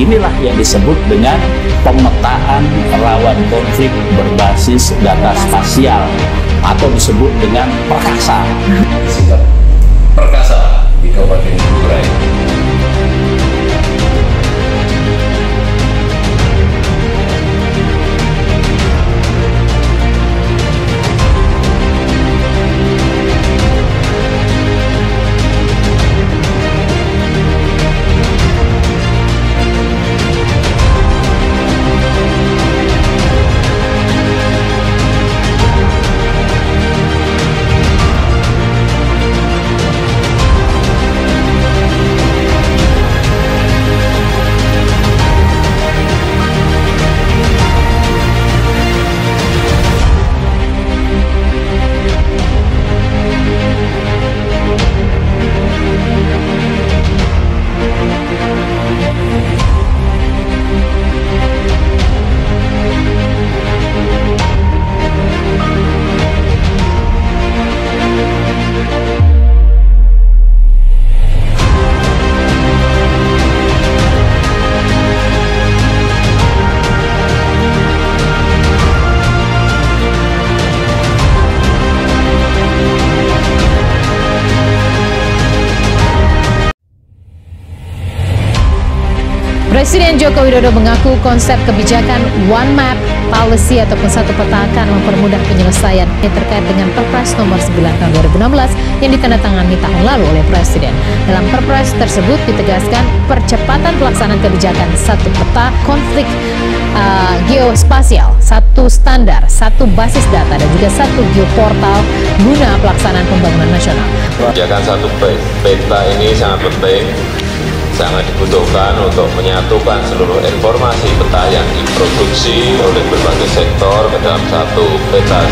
inilah yang disebut dengan pemetaan rawan konflik berbasis data spasial atau disebut dengan Perkasa. Perkasa di Kabupaten Kuburaya. Presiden Joko Widodo mengaku konsep kebijakan One Map Policy ataupun satu peta akan mempermudah penyelesaian terkait dengan Perpres nomor 9 tahun 2016 yang ditandatangani tahun lalu oleh Presiden. Dalam Perpres tersebut ditegaskan percepatan pelaksanaan kebijakan satu peta konflik geospasial, satu standar, satu basis data dan juga satu geoportal guna pelaksanaan pembangunan nasional. Kebijakan satu peta ini sangat penting, sangat dibutuhkan untuk menyatukan seluruh informasi peta yang diproduksi oleh berbagai sektor ke dalam satu peta.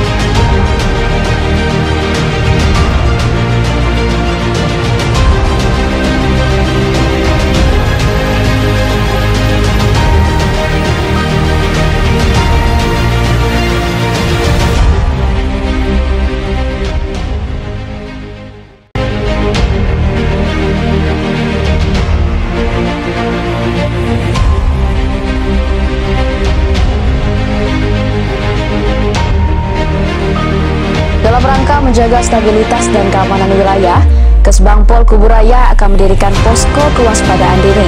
Menjaga stabilitas dan keamanan wilayah, Kesbangpol Kuburaya akan mendirikan posko kewaspadaan dini.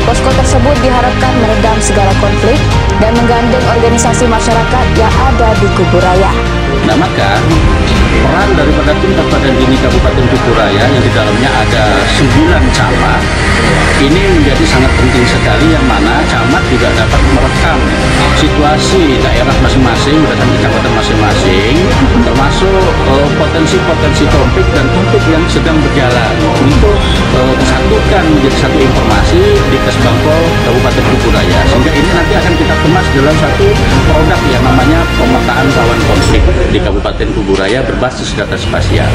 Posko tersebut diharapkan meredam segala konflik dan menggandeng organisasi masyarakat yang ada di Kuburaya. Nah, maka peran daripada tim waspadaan dini Kabupaten Kuburaya yang di dalamnya ada 9 camat ini menjadi sangat penting sekali, yang mana camat juga dapat merekam situasi daerah masing-masing berdasarkan kecamatan masing-masing, termasuk potensi-potensi konflik dan konflik yang sedang berjalan untuk disatukan menjadi satu informasi di Kesbangpol Kabupaten Kuburaya, sehingga ini nanti akan kita kemas dalam satu produk yang namanya pemetaan rawan konflik di Kabupaten Kuburaya berbasis data spasial.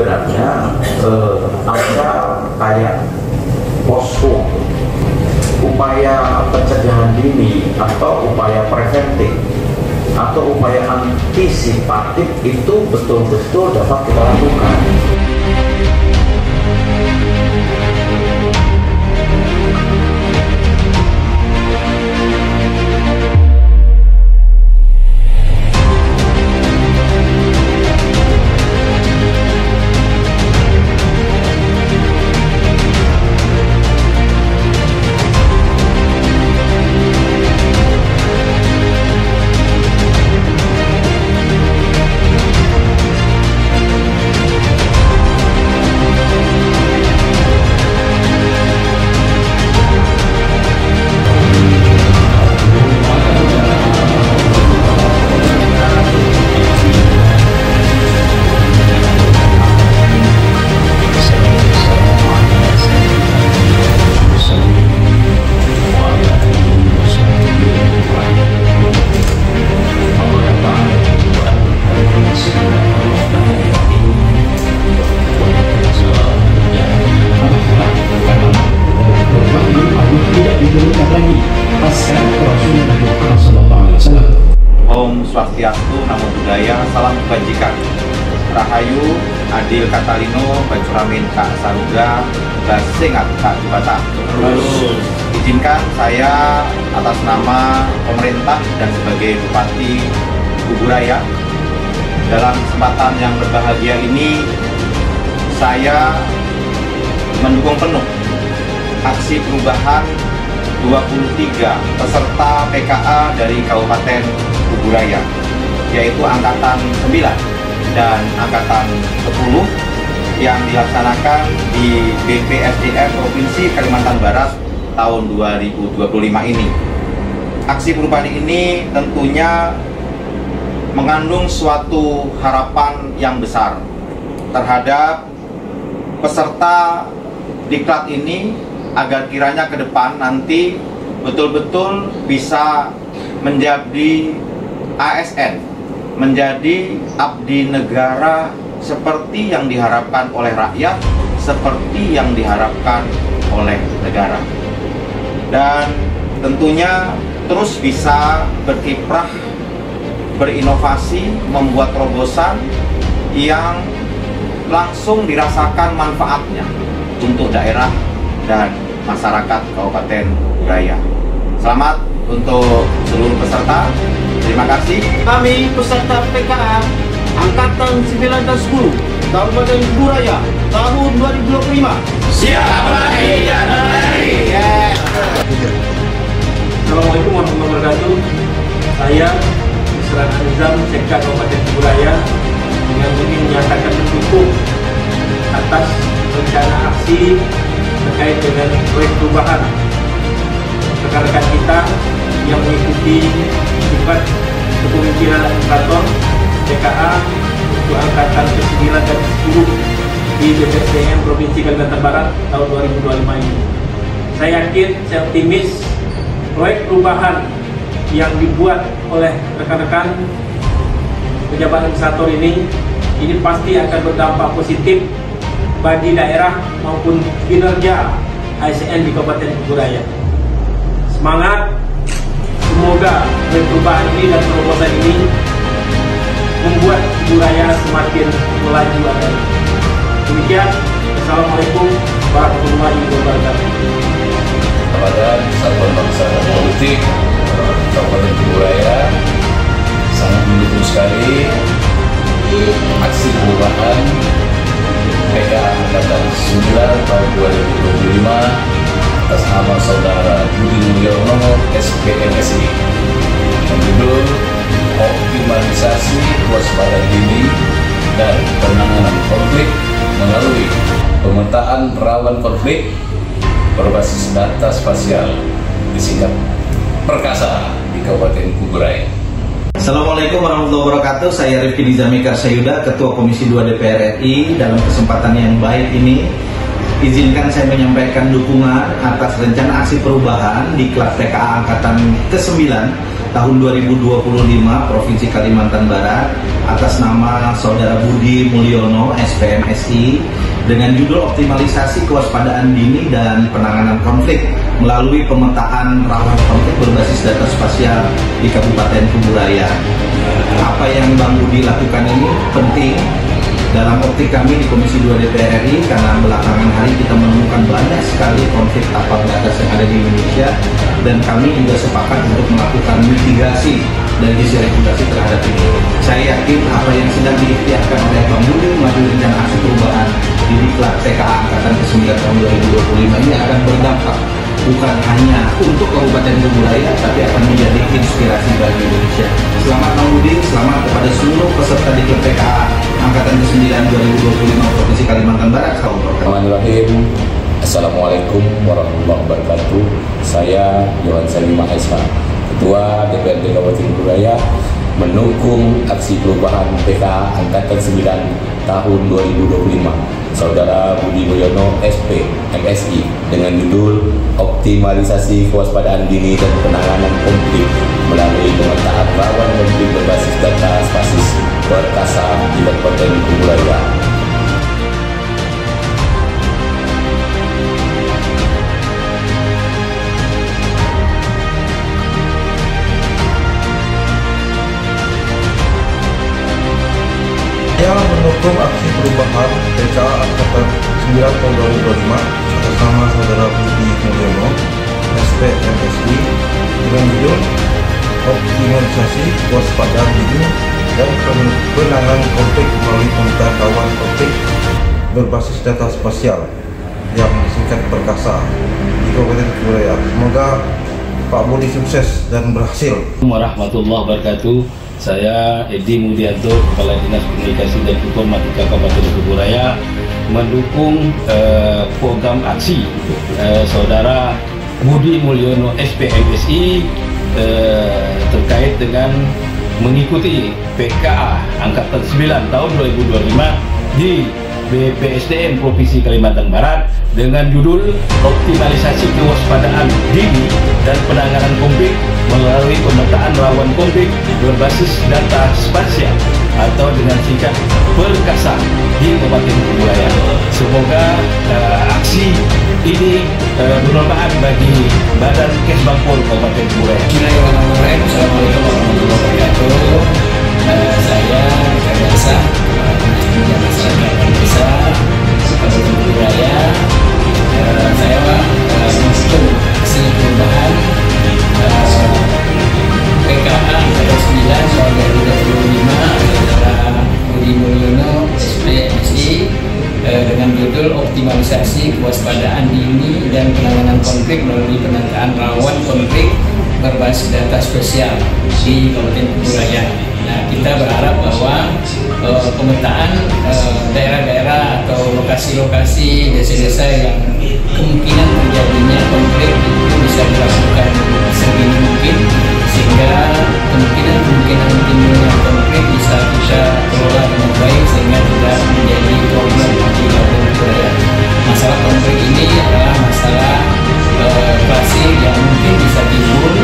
sebenarnya ada kayak posko upaya pencegahan dini atau upaya preventif atau upaya antisipatif itu betul-betul dapat kita lakukan. Om Swastiastu, Namo Buddhaya, Salam Kebajikan. Rahayu, Adil Katalino, Bacuramin Kak Saruga, Basingat Kak Dubata. Izinkan saya atas nama pemerintah dan sebagai Bupati Kuburaya, dalam kesempatan yang berbahagia ini saya mendukung penuh aksi perubahan 23 peserta PKA dari Kabupaten Kuburaya, yaitu Angkatan 9 dan Angkatan 10 yang dilaksanakan di BPSDM Provinsi Kalimantan Barat tahun 2025 ini. Aksi perubahan ini tentunya mengandung suatu harapan yang besar terhadap peserta diklat ini, agar kiranya ke depan nanti betul-betul bisa menjadi ASN, menjadi abdi negara seperti yang diharapkan oleh rakyat, seperti yang diharapkan oleh negara. Dan tentunya terus bisa berkiprah, berinovasi, membuat terobosan yang langsung dirasakan manfaatnya untuk daerah dan masyarakat Kabupaten Kuburaya. Selamat untuk seluruh peserta. Terima kasih. Kami peserta PKA Angkatan 9 dan 10 Kabupaten Kuburaya tahun 2025. Siap lagi dan lagi. Assalamualaikum warahmatullahi wabarakatuh. Saya Isran Anizam, Sekda Kabupaten Kuburaya, dengan ini menyatakan mendukung atas rencana aksi terkait dengan proyek perubahan rekan-rekan kita yang mengikuti sifat kepemimpinan administrator PKA untuk Angkatan ke-9 dan 10 di BPSDM Provinsi Kalimantan Barat tahun 2025 ini. Saya yakin, saya optimis proyek perubahan yang dibuat oleh rekan-rekan pejabat administrator ini pasti akan berdampak positif bagi daerah maupun kinerja ASN di Kabupaten Kuburaya. Semangat, semoga perubahan ini dan terobosan ini membuat Kuburaya semakin melaju adanya. Demikian, Assalamualaikum warahmatullahi wabarakatuh. Kepada Satuan Bangsa dan Politik Kabupaten Kuburaya, sangat mendukung sekali aksi perubahan PKA Angkatan 9 tahun 2025 atas nama Saudara Budi Mulyono SPMSI, menjudul optimalisasi kewaspadaan dini dan penanganan konflik melalui pemetaan rawan konflik berbasis data spasial, disingkat Perkasa, di Kabupaten Kuburaya. Assalamualaikum warahmatullahi wabarakatuh. Saya Rifki Dizamika Sayuda, Ketua Komisi 2 DPR RI. Dalam kesempatan yang baik ini, izinkan saya menyampaikan dukungan atas rencana aksi perubahan di Diklat PKA Angkatan ke-9 tahun 2025 Provinsi Kalimantan Barat atas nama Saudara Budi Mulyono, SPMSI, dengan judul Optimalisasi Kewaspadaan Dini dan Penanganan Konflik melalui pemetaan rawan konflik berbasis data spasial di Kabupaten Kuburaya. Apa yang Bang Budi lakukan ini penting dalam optik kami di Komisi 2 DPR RI, karena belakangan hari kita menemukan banyak sekali konflik tapak batas yang ada di Indonesia, dan kami juga sepakat untuk melakukan mitigasi dari sisi regulasi terhadap ini. Saya yakin apa yang sedang diikhtiarkan oleh Bang Budi melalui rencana aksi perubahan di Diklat TKA Angkatan ke-9 tahun 2025 ini akan berdampak bukan hanya untuk Kabupaten Kuburaya, tapi akan menjadi inspirasi bagi Indonesia. Selamat Bang Budi, selamat kepada seluruh peserta Diklat TKA Angkatan ke-9 2025 Provinsi Kalimantan Barat. Bismillahirrahmanirrahim. Assalamualaikum warahmatullahi wabarakatuh. Saya Yohan Salim Mahesa, Ketua DPRD Kabupaten Kuburaya, mendukung aksi perubahan PKA Angkatan 9 tahun 2025 Saudara Budi Mulyono SP MSI dengan judul Optimalisasi Kewaspadaan Dini dan Penanganan Konflik melalui pemetaan rawan konflik berbasis data spasial perkasa di Kabupaten Kuburaya. Saya mendukung aksi perubahan PKA Angkatan 9 tahun 2025 atas nama Saudara Budi Mulyono, SPMSI, dengan judul Optimalisasi Kewaspadaan Dini dan Penanganan Konflik melalui pemetaan rawan konflik berbasis data spasial yang disingkat Perkasa di Kabupaten Kuburaya. Semoga Pak Budi sukses dan berhasil. Warahmatullahi wabarakatuh. Saya Edi Mudianto, Kepala Dinas Komunikasi dan Informatika Kabupaten Kuburaya, mendukung program aksi Saudara Budi Mulyono SPMSI terkait dengan mengikuti PKA Angkatan 9 tahun 2025 di BPSDM Provinsi Kalimantan Barat dengan judul Optimalisasi Kewaspadaan Dini dan Penanganan Konflik melalui pemetaan rawan konflik berbasis data spasial atau dengan singkat Perkasa di Kabupaten Kuburaya. Semoga aksi ini bermanfaat bagi Badan Kesbangpol Kabupaten Kuburaya. Bismillahirrahmanirrahim. Assalamualaikum warahmatullahi wabarakatuh. Saya Karyasa, masyarakat desa Kabupaten Kuburaya. Saya mendukung aksi perubahan PKA Angkatan 9 tahun 2025 Saudara Budi Mulyono SPMSI dengan judul Optimalisasi Kewaspadaan Dini dan Penanganan Konflik melalui pemetaan rawan konflik berbasis data spesial di Kabupaten Kuburaya. Nah, kita berharap bahwa pemetaan daerah-daerah atau lokasi-lokasi desa-desa yang kemungkinan terjadinya konflik itu bisa dilakukan sedini mungkin, sehingga kemungkinan timbulnya konflik bisa kita kelola dengan baik sehingga tidak menjadi problem di Kabupaten Kuburaya. Masalah konflik ini adalah masalah klasik yang mungkin bisa timbul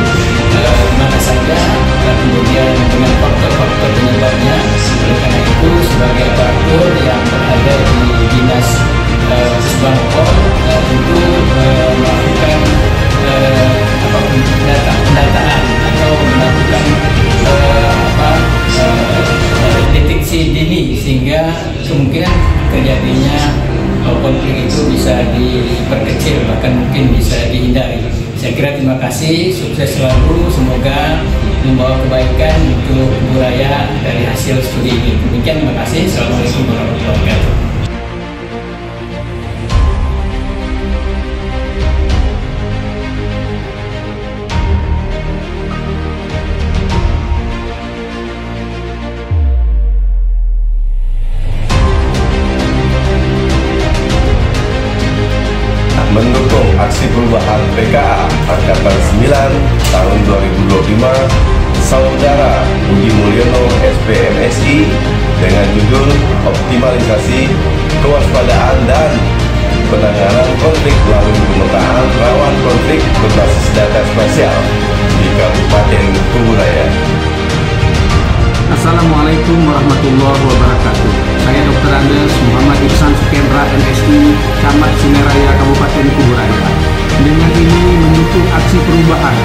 mana saja, kemudian dengan faktor-faktor penyebabnya. Oleh karena itu, sebagai aparatur yang berada di Dinas Kesbangpol untuk melakukan pendataan atau melakukan deteksi dini sehingga kemungkinan terjadinya konflik itu bisa diperkecil, bahkan mungkin bisa dihindari. Saya kira terima kasih, sukses selalu, semoga membawa kebaikan untuk Kuburaya dari hasil studi ini. Demikian, terima kasih. Assalamualaikum warahmatullahi wabarakatuh. Mendukung aksi perubahan PKA Angkatan 9 tahun 2025 Saudara Budi Mulyono SPMSI dengan judul Optimalisasi Kewaspadaan dan Penanganan Konflik melalui pemetaan rawan konflik berbasis data spasial di Kabupaten Kuburaya. Assalamualaikum warahmatullahi wabarakatuh. Saya Dr. Andes Muhammad Ihsan Sukendra, MSI, Camat Sineraya, Kabupaten Kuburaya. Dengan ini mendukung aksi perubahan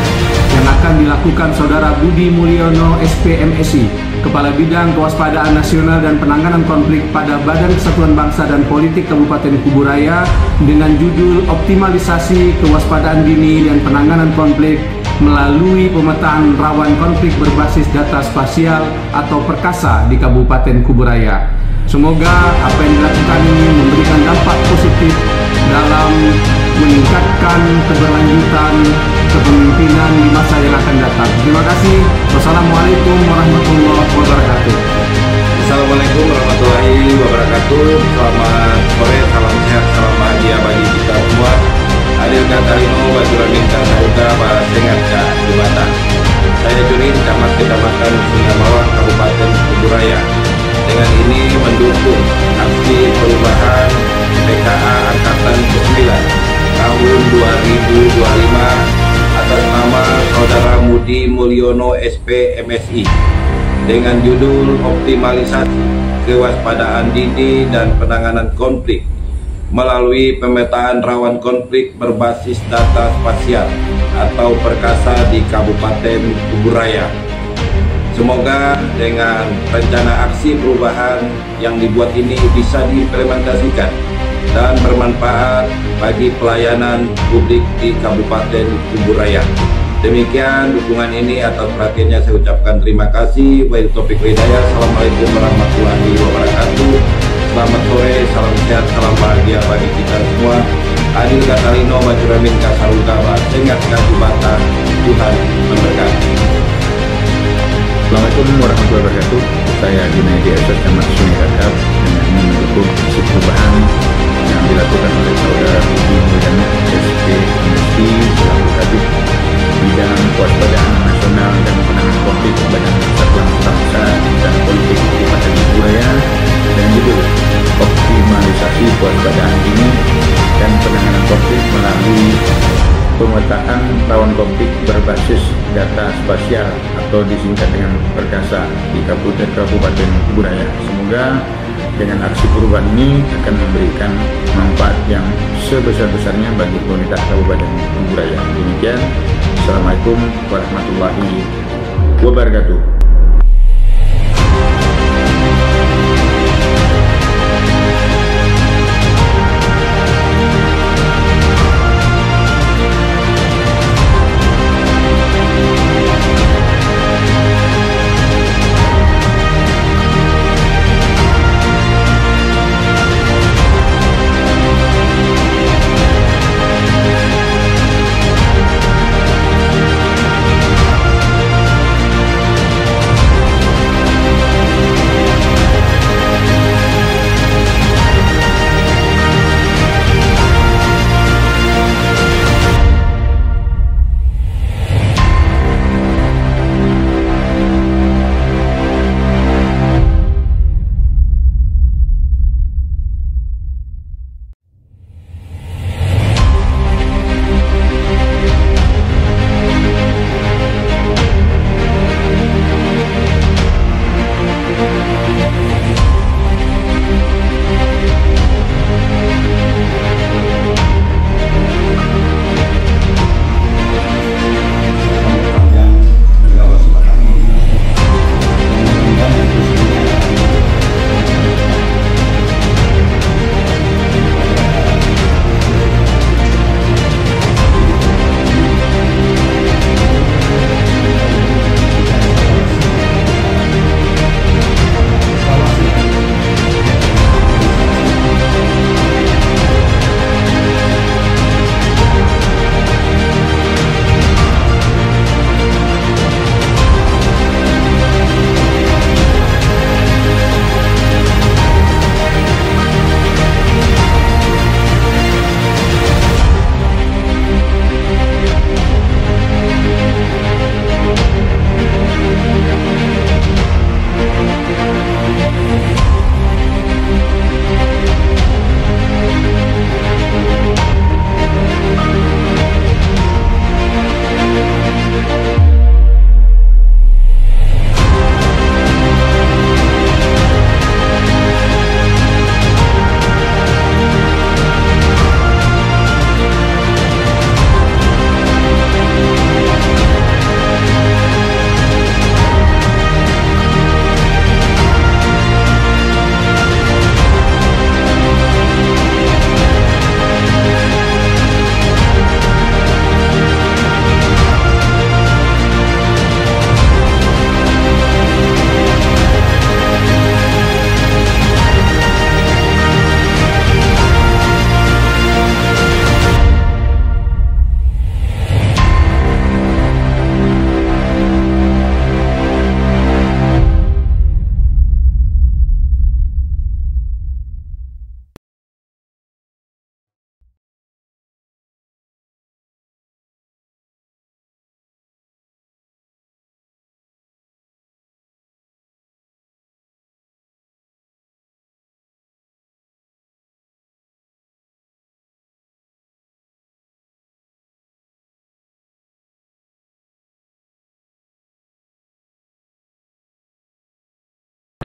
yang akan dilakukan Saudara Budi Mulyono, SPMSI, Kepala Bidang Kewaspadaan Nasional dan Penanganan Konflik pada Badan Kesatuan Bangsa dan Politik Kabupaten Kuburaya dengan judul Optimalisasi Kewaspadaan Dini dan Penanganan Konflik melalui pemetaan rawan konflik berbasis data spasial atau perkasa di Kabupaten Kuburaya. Semoga apa yang dilakukan ini memberikan dampak positif dalam meningkatkan keberlanjutan kepemimpinan di masa yang akan datang. Terima kasih. Wassalamualaikum warahmatullahi wabarakatuh. Assalamualaikum warahmatullahi wabarakatuh. Selamat sore, salam sehat, salam bahagia bagi kita semua. Adil Katarino, Bajuramin Kasauda, Basengat Jumatan. Saya Junin, Camat Kecamatan Singgamawang, Kabupaten Kuburaya. Dengan ini mendukung aksi perubahan PKA Angkatan ke-9 tahun 2025 atas nama Saudara Budi Mulyono, SPMSI, dengan judul Optimalisasi Kewaspadaan Dini dan Penanganan Konflik melalui pemetaan rawan konflik berbasis data spasial atau perkasa di Kabupaten Kuburaya. Semoga dengan rencana aksi perubahan yang dibuat ini bisa diimplementasikan dan bermanfaat bagi pelayanan publik di Kabupaten Kuburaya. Demikian dukungan ini, atas perhatiannya saya ucapkan terima kasih. Wabillahi taufiq wal hidayah. Assalamualaikum warahmatullahi wabarakatuh. Selamat sore, salam sehat, salam bahagia bagi kita semua. Adil Katarino, Bajuramin Kasauda, Basengat Jumatan. Tuhan memberkati. Assalamualaikum warahmatullahi wabarakatuh. Saya Junaidi Esot, Camat Sungai Kakap, dengan mendukung aksi perubahan yang dilakukan oleh Saudara Budi Mulyono, SPMSI, selaku Kabid Bidang Kewaspadaan Nasional dan Penanganan Konflik Badan Kesatuan Bangsa dan Politik Kabupaten Kuburaya dengan judul Optimalisasi Kewaspadaan Dini dan Penanganan Konflik melalui pemetaan rawan konflik berbasis data spasial atau disingkat dengan perkasa di Kabupaten Kuburaya. Semoga dengan aksi perubahan ini akan memberikan manfaat yang sebesar-besarnya bagi komunitas Kabupaten Kuburaya. Demikian, Assalamualaikum warahmatullahi wabarakatuh.